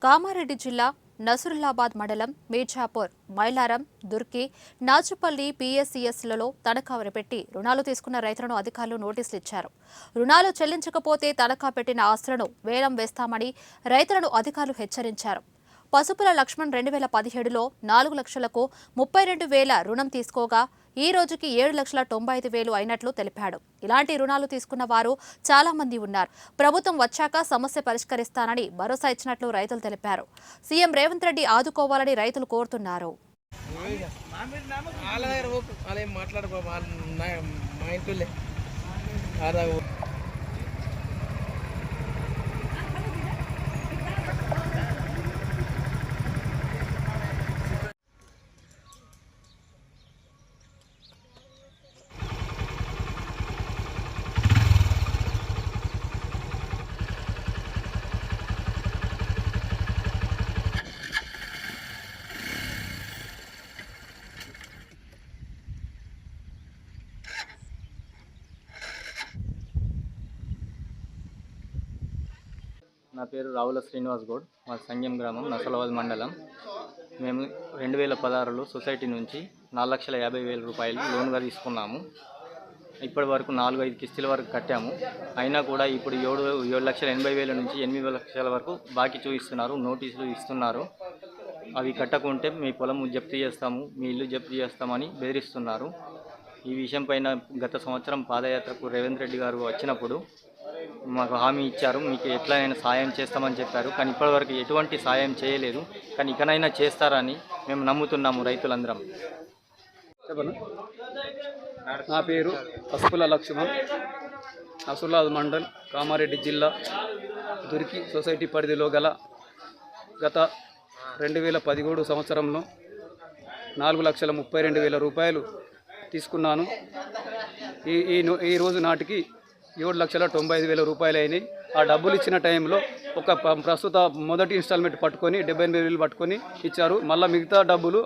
కామారెడ్డి జిల్లా నసురుల్లాబాద్ మండలం మీర్జాపూర్, మైలారం, దుర్కి, నాచుపల్లి పీఎస్సీఎస్లలో తనఖాలు పెట్టి రుణాలు తీసుకున్న రైతులను అధికారులు నోటీసులు ఇచ్చారు. రుణాలు చెల్లించకపోతే తనఖా పెట్టిన ఆస్తులను వేలం వేస్తామని రైతులను అధికారులు హెచ్చరించారు. పసుపుల లక్ష్మణ్ 2017లో 4 లక్షలకు 32,000 రుణం తీసుకోగా ఈ రోజుకి 7,95,000 అయినట్లు తెలిపాడు. ఇలాంటి రుణాలు తీసుకున్న వారు చాలా మంది ఉన్నారు. ప్రభుత్వం వచ్చాక సమస్య పరిష్కరిస్తానని భరోసా ఇచ్చినట్లు రైతులు తెలిపారు. సీఎం రేవంత్ రెడ్డి ఆదుకోవాలని రైతులు కోరుతున్నారు. నా పేరు రావుల శ్రీనివాస్ గౌడ్. మా సంగం గ్రామం నసలాబాద్ మండలం. మేము 2016లో సొసైటీ నుంచి 4,50,000 రూపాయలు లోన్గా తీసుకున్నాము. ఇప్పటి వరకు 4-5 కిస్తీల వరకు కట్టాము. అయినా కూడా ఇప్పుడు 7,80,000 నుంచి 8 లక్షల వరకు బాకీ చూపిస్తున్నారు, నోటీసులు ఇస్తున్నారు. అవి కట్టకుంటే మీ పొలం జప్తు చేస్తాము, మీ ఇల్లు జప్తు చేస్తామని బెదిరిస్తున్నారు. ఈ విషయం పైన గత సంవత్సరం పాదయాత్రకు రేవంత్ రెడ్డి గారు వచ్చినప్పుడు మాకు హామీ ఇచ్చారు, మీకు ఎట్లయినా సాయం చేస్తామని చెప్పారు. కానీ ఇప్పటివరకు ఎటువంటి సాయం చేయలేదు. కానీ ఇకనైనా చేస్తారని మేము నమ్ముతున్నాము రైతులందరం. నా పేరు పసుపుల లక్ష్మణ్, నసురుల్లాబాద్ మండల్, కామారెడ్డి జిల్లా, దుర్కి సొసైటీ పరిధిలో గల గత 2017 సంవత్సరంలో 4,32,000 రూపాయలు తీసుకున్నాను. ఈ రోజు నాటికి 7,95,000 రూపాయలు అయినాయి. ఆ డబ్బులు ఇచ్చిన టైంలో ఒక ప్రస్తుత మొదటి ఇన్స్టాల్మెంట్ పట్టుకొని 78,000 పట్టుకొని ఇచ్చారు. మళ్ళీ మిగతా డబ్బులు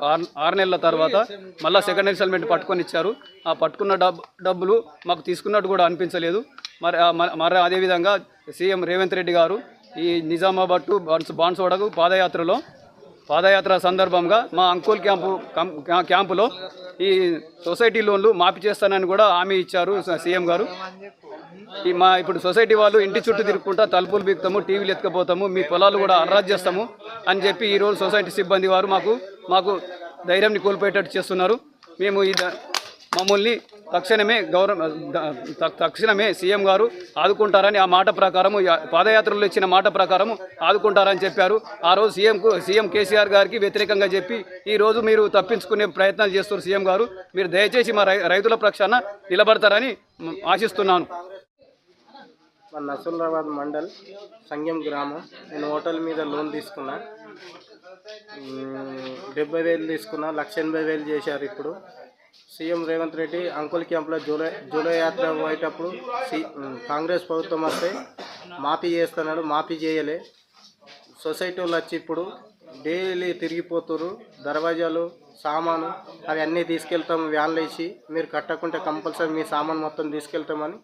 6 నెలల తర్వాత మళ్ళీ సెకండ్ ఇన్స్టాల్మెంట్ పట్టుకొని ఇచ్చారు. ఆ పట్టుకున్న డబ్బులు మాకు తీసుకున్నట్టు కూడా అనిపించలేదు. మరి అదేవిధంగా సీఎం రేవంత్ రెడ్డి గారు ఈ నిజామాబాద్ టు బాన్సువాడకు పాదయాత్ర సందర్భంగా మా అంకోల్ క్యాంపులో ఈ సొసైటీ లోన్లు మాఫీ చేస్తానని కూడా హామీ ఇచ్చారు సీఎం గారు. ఇప్పుడు సొసైటీ వాళ్ళు ఇంటి చుట్టూ తిరుగుకుంటా తలుపులు బిగుతాము, టీవీలు ఎత్తుకపోతాము, మీ పొలాలు కూడా అర్రాజ్ చేస్తాము అని చెప్పి ఈరోజు సొసైటీ సిబ్బంది వారు మాకు ధైర్యాన్ని కోల్పోయేటట్టు చేస్తున్నారు. మేము మమ్మల్ని తక్షణమే సీఎం గారు ఆదుకుంటారని ఆ మాట ప్రకారము పాదయాత్రలో ఇచ్చిన మాట ప్రకారము ఆదుకుంటారని చెప్పారు. ఆ రోజు సీఎం కేసీఆర్ గారికి వ్యతిరేకంగా చెప్పి ఈరోజు మీరు తప్పించుకునే ప్రయత్నాలు చేస్తున్నారు సీఎం గారు. మీరు దయచేసి మా రైతుల పక్షాన నిలబడతారని ఆశిస్తున్నాను. నసురుల్లాబాద్ మండల్, సంగం గ్రామం. నేను హోటల్ మీద లోన్ తీసుకున్నా. 70,000 తీసుకున్నా, 1,80,000 చేశారు. ఇప్పుడు సీఎం రేవంత్ రెడ్డి అంకుల్ క్యాంప్లో జూలై యాత్ర పోయేటప్పుడు కాంగ్రెస్ ప్రభుత్వం వస్తే మాఫీ చేస్తున్నాడు, మాఫీ చేయలే. సొసైటీ వాళ్ళు వచ్చి ఇప్పుడు డైలీ తిరిగిపోతున్నారు. దర్వాజాలు, సామాను అవి అన్నీ తీసుకెళ్తాము వ్యాన్లు వేసి, మీరు కట్టకుంటే కంపల్సరీ మీ సామాను మొత్తం తీసుకెళ్తామని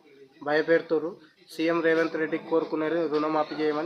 భయపెడుతున్నారు. సీఎం రేవంత్ రెడ్డికి కోరుకునేది రుణమాఫీ చేయమని.